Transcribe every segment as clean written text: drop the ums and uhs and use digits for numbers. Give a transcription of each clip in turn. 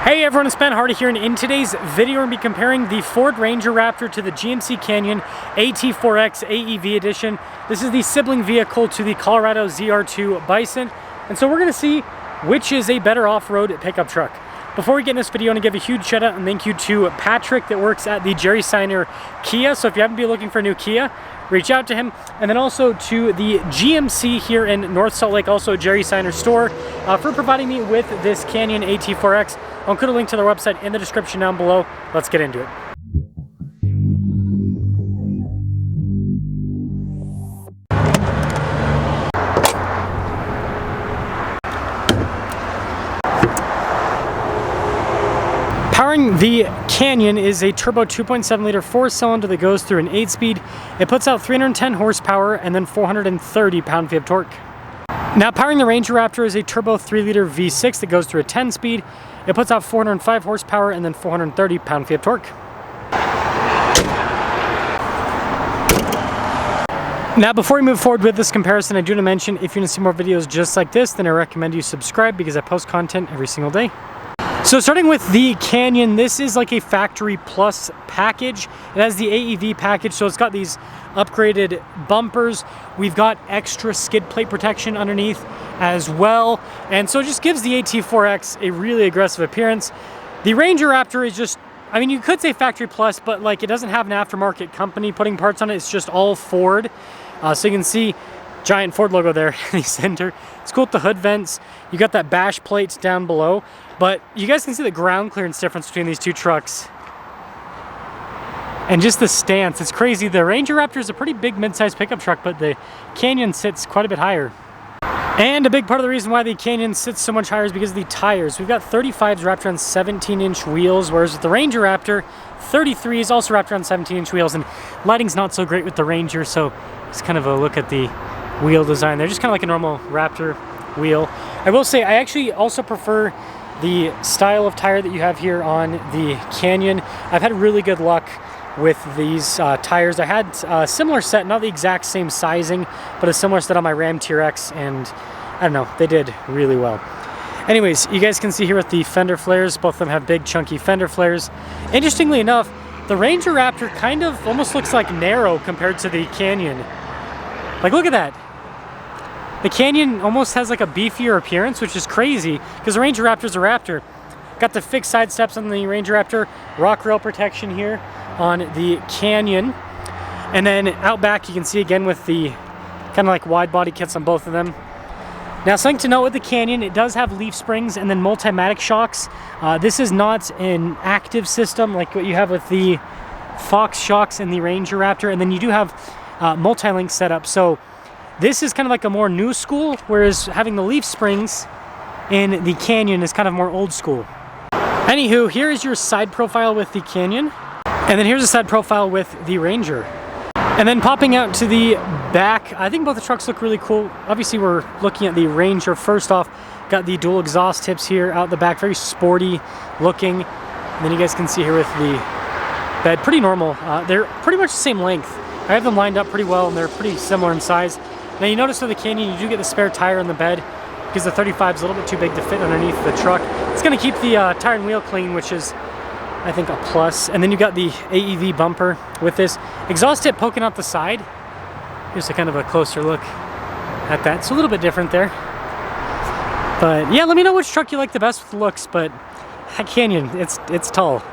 Hey everyone, it's Ben Hardy here, and in today's video we're going to be comparing the Ford Ranger Raptor to the GMC Canyon AT4X AEV edition. This is the sibling vehicle to the Colorado ZR2 Bison, and so we're going to see which is a better off-road pickup truck. Before we get in this video, I want to give a huge shout out and thank you to Patrick that works at the Jerry Seiner Kia. So if you happen to be looking for a new Kia, reach out to him. And then also to the GMC here in North Salt Lake, also Jerry Seiner store, for providing me with this Canyon AT4X. I'll include a link to their website in the description down below. Let's get into it. Powering the Canyon is a turbo 2.7 liter 4-cylinder that goes through an 8-speed. It puts out 310 horsepower and then 430 pound-feet of torque. Now powering the Ranger Raptor is a turbo 3-liter V6 that goes through a 10-speed. It puts out 405 horsepower and then 430 pound-feet of torque. Now before we move forward with this comparison, I do want to mention if you want to see more videos just like this, then I recommend you subscribe because I post content every single day. So starting with the Canyon, this is like a factory plus package. It has the AEV package, so it's got these upgraded bumpers. We've got extra skid plate protection underneath as well. And so it just gives the AT4X a really aggressive appearance. The Ranger Raptor is just, I mean, you could say factory plus, but like it doesn't have an aftermarket company putting parts on it. It's just all Ford. So you can see giant Ford logo there in the center. It's cool with the hood vents. You got that bash plate down below, but you guys can see the ground clearance difference between these two trucks. And just the stance, it's crazy. The Ranger Raptor is a pretty big mid-sized pickup truck, but the Canyon sits quite a bit higher. And a big part of the reason why the Canyon sits so much higher is because of the tires. We've got 35s wrapped around 17-inch wheels, whereas with the Ranger Raptor, 33 is also wrapped around 17-inch wheels, and lighting's not so great with the Ranger, so it's kind of a look at the wheel design. They're just kind of like a normal Raptor wheel. I will say I actually also prefer the style of tire that you have here on the Canyon. I've had really good luck with these tires. I had a similar set, not the exact same sizing, but a similar set on my Ram TRX, and I don't know, they did really well. Anyways, you guys can see here with the fender flares, both of them have big chunky fender flares. Interestingly enough, the Ranger Raptor kind of almost looks like narrow compared to the Canyon. Like, look at that. The Canyon almost has like a beefier appearance, which is crazy because the Ranger Raptor's a Raptor. Got the fixed side steps on the Ranger Raptor, rock rail protection here on the Canyon. And then out back you can see again with the kind of like wide body kits on both of them. Now something to note with the Canyon, it does have leaf springs and then multimatic shocks. This is not an active system like what you have with the Fox shocks and the Ranger Raptor, and then you do have multi-link setup. So this is kind of like a more new school, whereas having the leaf springs in the Canyon is kind of more old school. Anywho, here is your side profile with the Canyon, and then here's a side profile with the Ranger. And then popping out to the back, I think both the trucks look really cool. Obviously we're looking at the Ranger first off. Got the dual exhaust tips here out the back, very sporty looking. And then you guys can see here with the bed, pretty normal. They're pretty much the same length. I have them lined up pretty well and they're pretty similar in size. Now you notice with the Canyon you do get the spare tire in the bed because the 35 is a little bit too big to fit underneath the truck. It's going to keep the tire and wheel clean, which is I think a plus. And then you got the AEV bumper with this exhaust tip poking out the side. Here's a kind of a closer look at that. It's a little bit different there. But yeah, let me know which truck you like the best with the looks, but that Canyon, it's tall.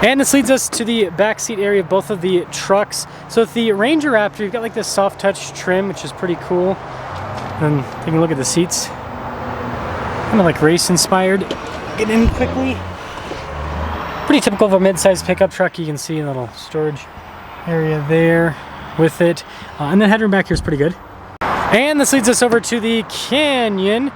And this leads us to the back seat area of both of the trucks. So with the Ranger Raptor, you've got like this soft touch trim, which is pretty cool. And taking a look at the seats, kind of like race inspired. Get in quickly. Pretty typical of a mid-sized pickup truck. You can see a little storage area there with it. And then headroom back here is pretty good. And this leads us over to the Canyon.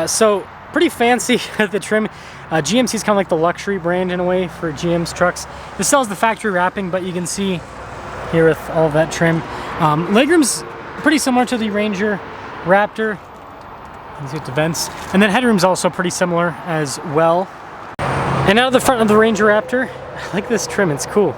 So pretty fancy with the trim. GMC is kind of like the luxury brand in a way for GM's trucks. This still has the factory wrapping, but you can see here with all of that trim. Legroom's pretty similar to the Ranger Raptor. You can see with the vents. And then headroom's also pretty similar as well. And out of the front of the Ranger Raptor, I like this trim, it's cool.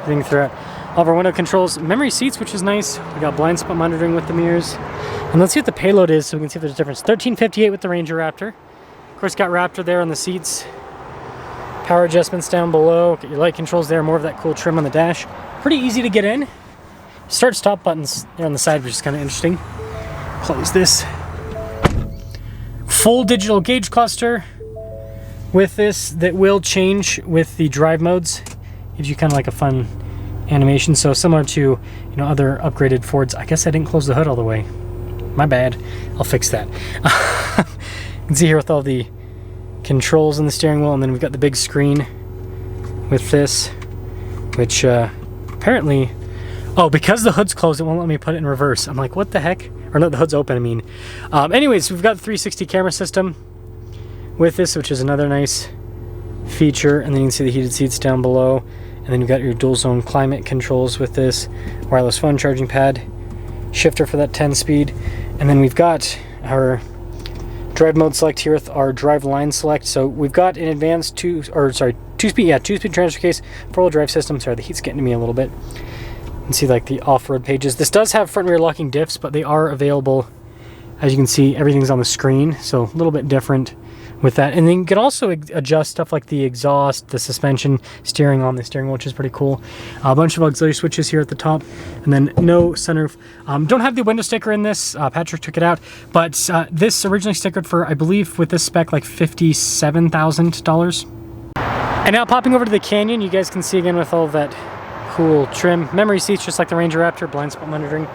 Everything throughout. All of our window controls, memory seats, which is nice. We got blind spot monitoring with the mirrors. And let's see what the payload is so we can see if there's a difference. $13.58 with the Ranger Raptor. Of course, got Raptor there on the seats. Power adjustments down below. Get your light controls there. More of that cool trim on the dash. Pretty easy to get in. Start stop buttons there on the side, which is kind of interesting. Close this. Full digital gauge cluster with this that will change with the drive modes. Gives you kind of like a fun animation. So similar to, you know, other upgraded Fords. I guess I didn't close the hood all the way. My bad. I'll fix that. You can see here with all the controls in the steering wheel, and then we've got the big screen with this, which apparently, oh, because the hood's closed, it won't let me put it in reverse. I'm like, what the heck? Or no, the hood's open, I mean. Anyways, we've got the 360 camera system with this, which is another nice feature. And then you can see the heated seats down below. And then you've got your dual zone climate controls with this, wireless phone charging pad, shifter for that 10-speed. And then we've got our drive mode select here with our drive line select. So we've got an advanced two-speed transfer case, 4-wheel drive system. Sorry, the heat's getting to me a little bit. You can see like the off-road pages. This does have front and rear locking diffs, but they are available. As you can see, everything's on the screen, so a little bit different with that. And then you can also adjust stuff like the exhaust, the suspension, steering on the steering wheel, which is pretty cool. A bunch of auxiliary switches here at the top, and then no sunroof. Don't have the window sticker in this. Patrick took it out, but this originally stickered for, I believe, with this spec, like $57,000. And now popping over to the Canyon, you guys can see again with all of that cool trim. Memory seats, just like the Ranger Raptor, blind spot monitoring.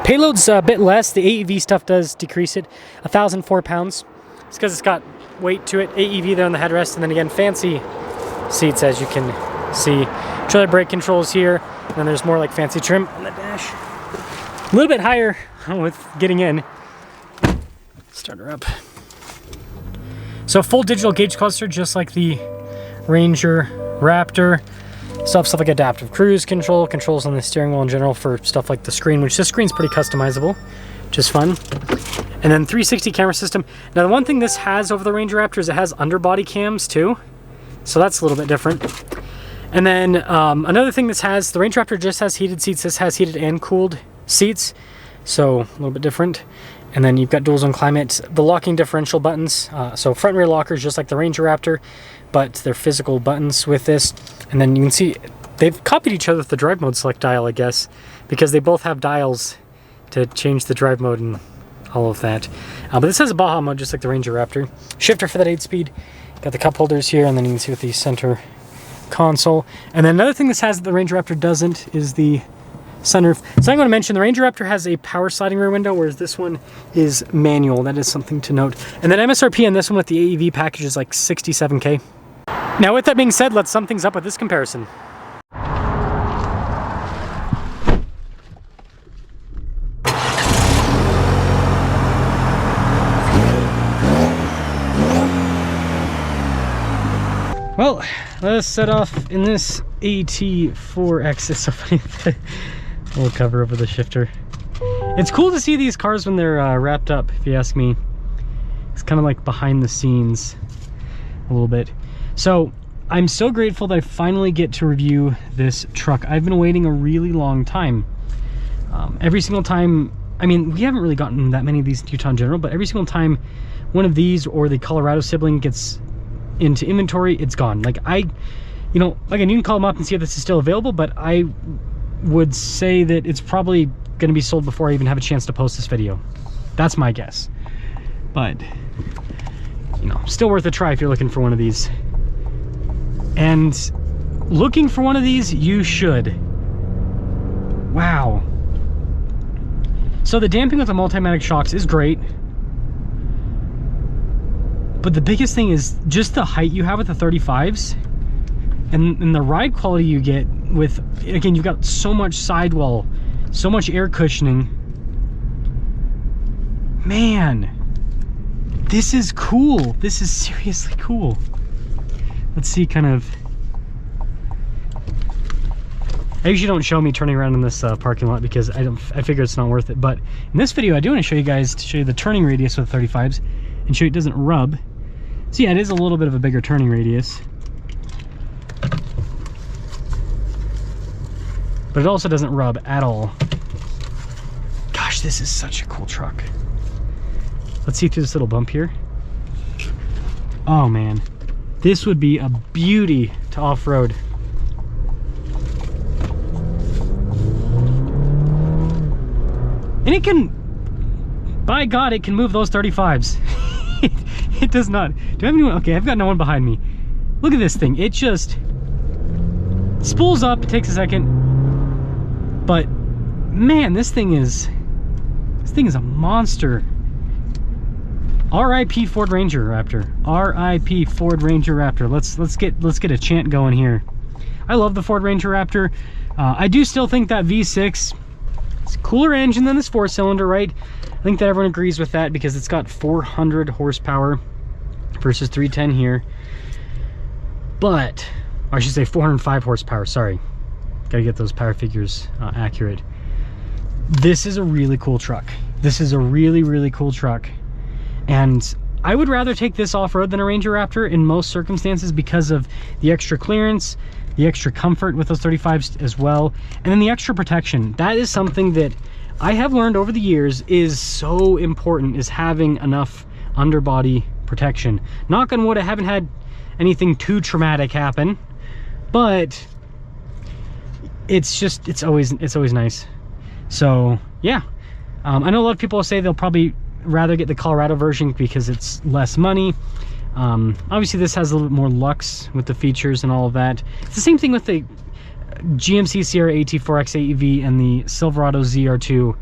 Payload's a bit less. The AEV stuff does decrease it. 1,004 pounds. It's because it's got weight to it. AEV there on the headrest, and then again, fancy seats, as you can see. Trailer brake controls here, and then there's more like fancy trim on the dash. A little bit higher with getting in. Start her up. So full digital gauge cluster, just like the Ranger Raptor. Stuff like adaptive cruise control, controls on the steering wheel in general for stuff like the screen, which this screen's pretty customizable, which is fun. And then 360 camera system. Now the one thing this has over the Ranger Raptor is it has underbody cams too, so that's a little bit different. And then another thing this has, the Ranger Raptor just has heated seats. This has heated and cooled seats, so a little bit different. And then you've got dual zone climate, the locking differential buttons, so front and rear lockers just like the Ranger Raptor, but they're physical buttons with this. And then you can see they've copied each other with the drive mode select dial, I guess, because they both have dials to change the drive mode and all of that. But this has a Baja mode just like the Ranger Raptor. Shifter for that 8-speed. Got the cup holders here, and then you can see with the center console. And then another thing this has that the Ranger Raptor doesn't is the sunroof. So I'm going to mention the Ranger Raptor has a power sliding rear window, whereas this one is manual. That is something to note. And then MSRP on this one with the AEV package is like $67K. Now with that being said, let's sum things up with this comparison. Well, let us set off in this AT4X. It's so funny, the little cover over the shifter. It's cool to see these cars when they're wrapped up, if you ask me. It's kind of like behind the scenes a little bit. So I'm so grateful that I finally get to review this truck. I've been waiting a really long time. Every single time, I mean, we haven't really gotten that many of these in Utah in general, but every single time one of these or the Colorado sibling gets into inventory, it's gone. Like you know, again, you can call them up and see if this is still available, but I would say that it's probably going to be sold before I even have a chance to post this video. That's my guess. But, you know, still worth a try if you're looking for one of these. And looking for one of these, you should. Wow. So the damping with the Multimatic shocks is great. But the biggest thing is just the height you have with the 35s and the ride quality you get with, again, you've got so much sidewall, so much air cushioning. Man, this is cool. This is seriously cool. Let's see, kind of. I usually don't show me turning around in this parking lot because I figure it's not worth it. But in this video, I do want to show you guys, to show you the turning radius with the 35s and show you it doesn't rub. So yeah, it is a little bit of a bigger turning radius. But it also doesn't rub at all. Gosh, this is such a cool truck. Let's see through this little bump here. Oh man. This would be a beauty to off-road. And it can, by God, it can move those 35s. It does not. Do I have anyone? Okay, I've got no one behind me. Look at this thing. It just spools up. It takes a second. But man, this thing is a monster. R.I.P. Ford Ranger Raptor. R.I.P. Ford Ranger Raptor. Let's get a chant going here. I love the Ford Ranger Raptor. I do still think that V6 is a cooler engine than this 4-cylinder, right? I think that everyone agrees with that because it's got 400 horsepower versus 310 here. But, or I should say 405 horsepower, sorry. Gotta get those power figures accurate. This is a really cool truck. This is a really, really cool truck. And I would rather take this off-road than a Ranger Raptor in most circumstances because of the extra clearance, the extra comfort with those 35s as well, and then the extra protection. That is something that I have learned over the years is so important, is having enough underbody protection. Knock on wood, I haven't had anything too traumatic happen, but it's always nice. So yeah, I know a lot of people say they'll probably rather get the Colorado version because it's less money. Obviously this has a little bit more lux with the features and all of that. It's the same thing with the GMC Sierra AT4X AEV and the Silverado ZR2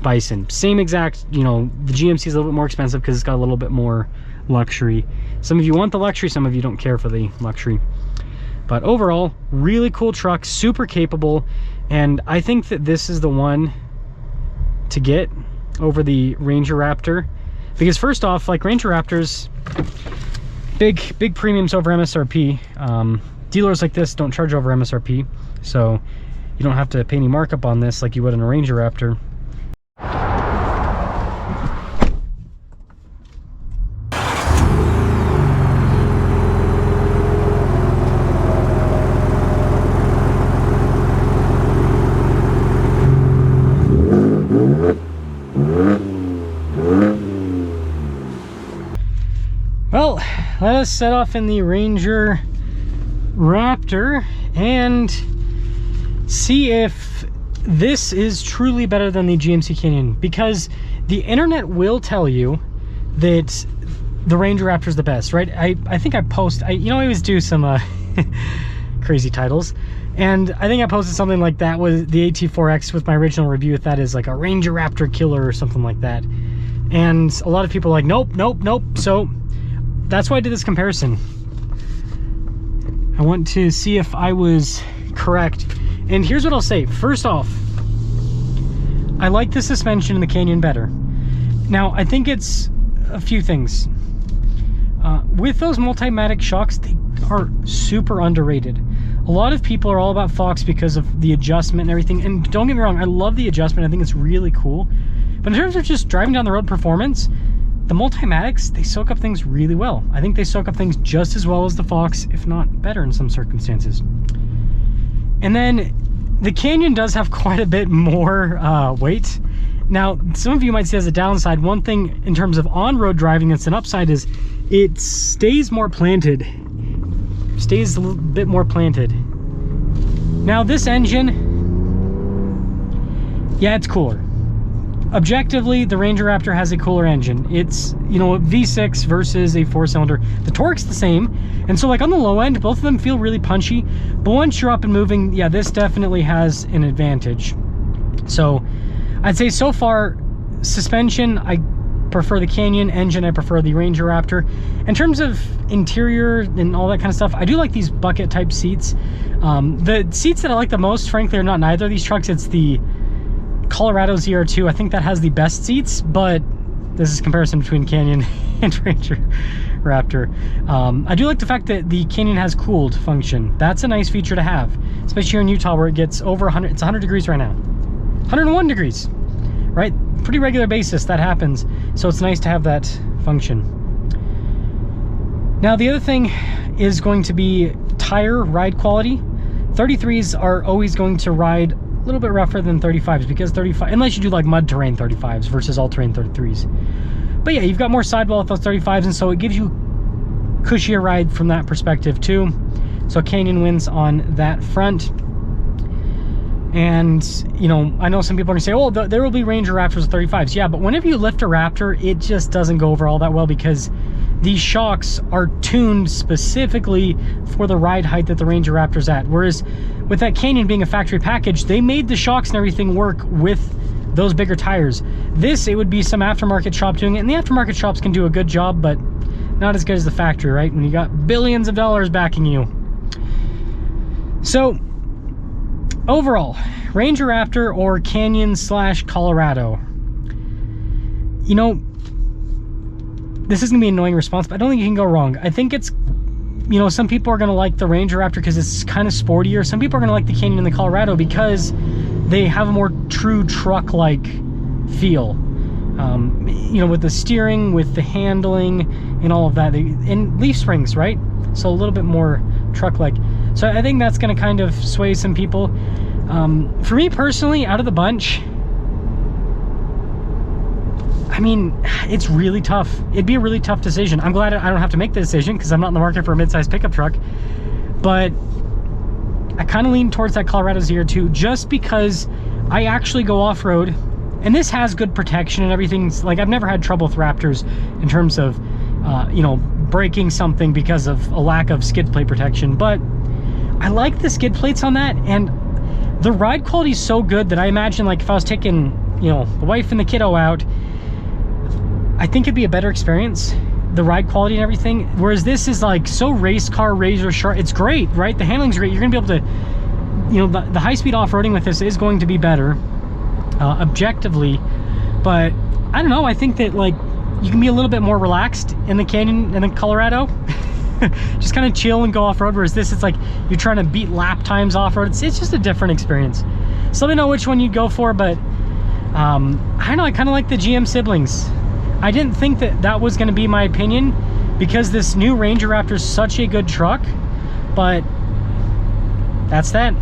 Bison. Same exact, you know, the GMC is a little bit more expensive because it's got a little bit more luxury. Some of you want the luxury, some of you don't care for the luxury. But overall, really cool truck, super capable, and I think that this is the one to get over the Ranger Raptor, because first off, like Ranger Raptors, big premiums over MSRP. Dealers like this don't charge over MSRP, so you don't have to pay any markup on this like you would in a Ranger Raptor. Well, let us set off in the Ranger Raptor and see if this is truly better than the GMC Canyon, because the internet will tell you that the Ranger Raptor is the best, right? I think I post, you know, I always do some crazy titles, and I think I posted something like that with the AT4X with my original review, if that is like a Ranger Raptor killer or something like that. And a lot of people are like, nope, nope, nope. So that's why I did this comparison. I want to see if I was correct. And here's what I'll say. First off, I like the suspension in the Canyon better. Now, I think it's a few things. With those Multimatic shocks, they are super underrated. A lot of people are all about Fox because of the adjustment and everything. And don't get me wrong, I love the adjustment. I think it's really cool. But in terms of just driving down the road performance, the Multimatics, they soak up things really well. I think they soak up things just as well as the Fox, if not better in some circumstances. And then the Canyon does have quite a bit more weight. Now, some of you might see as a downside, one thing in terms of on-road driving that's an upside is it stays more planted. Stays a little bit more planted. Now this engine, yeah, it's cooler. Objectively, the Ranger Raptor has a cooler engine. It's, you know, a V6 versus a 4-cylinder. The torque's the same, and so like on the low end, both of them feel really punchy, but once you're up and moving, yeah, this definitely has an advantage. So I'd say so far, suspension, I prefer the Canyon. Engine, I prefer the Ranger Raptor. In terms of interior and all that kind of stuff, I do like these bucket type seats. The seats that I like the most, frankly, are not neither of these trucks. It's the Colorado ZR2. I think that has the best seats, but this is comparison between Canyon and Ranger Raptor. I do like the fact that the Canyon has cooled function. That's a nice feature to have, especially here in Utah where it gets over 100, it's 100 degrees right now. 101 degrees, right? Pretty regular basis that happens, so it's nice to have that function. Now the other thing is going to be tire ride quality. 33s are always going to ride a little bit rougher than 35s because 35, unless you do like mud terrain 35s versus all terrain 33s. But yeah, you've got more sidewall with those 35s, and so it gives you cushier ride from that perspective too. So Canyon wins on that front. And, you know, I know some people are gonna say, oh, there will be Ranger Raptors with 35s. Yeah, but whenever you lift a Raptor, it just doesn't go over all that well because these shocks are tuned specifically for the ride height that the Ranger Raptor's at. Whereas with that Canyon being a factory package, they made the shocks and everything work with those bigger tires. This, it would be some aftermarket shop doing it, and the aftermarket shops can do a good job, but not as good as the factory, right? When you got billions of dollars backing you. So, overall, Ranger Raptor or Canyon / Colorado. You know, this is gonna be an annoying response, but I don't think you can go wrong. I think it's, you know, some people are gonna like the Ranger Raptor because it's kind of sportier. Some people are gonna like the Canyon and the Colorado because they have a more true truck-like feel. You know, with the steering, with the handling, and all of that. And leaf springs, right? So a little bit more truck-like. So I think that's gonna kind of sway some people. For me personally, out of the bunch, I mean, it's really tough. It'd be a really tough decision. I'm glad I don't have to make the decision because I'm not in the market for a mid-size pickup truck. But I kind of lean towards that Colorado ZR2 just because I actually go off-road. And this has good protection and everything. Like, I've never had trouble with Raptors in terms of, you know, breaking something because of a lack of skid plate protection. But I like the skid plates on that. And the ride quality is so good that I imagine, like, if I was taking, you know, the wife and the kiddo out, I think it'd be a better experience, the ride quality and everything. Whereas this is like so race car, razor sharp. It's great, right? The handling's great. You're gonna be able to, you know, the high-speed off-roading with this is going to be better, objectively. But I don't know. I think that, like, you can be a little bit more relaxed in the Canyon and the Colorado. Just kind of chill and go off-road. Whereas this, it's like you're trying to beat lap times off-road. It's just a different experience. So let me know which one you'd go for. But I don't know. I kind of like the GM siblings. I didn't think that that was going to be my opinion because this new Ranger Raptor is such a good truck, but that's that.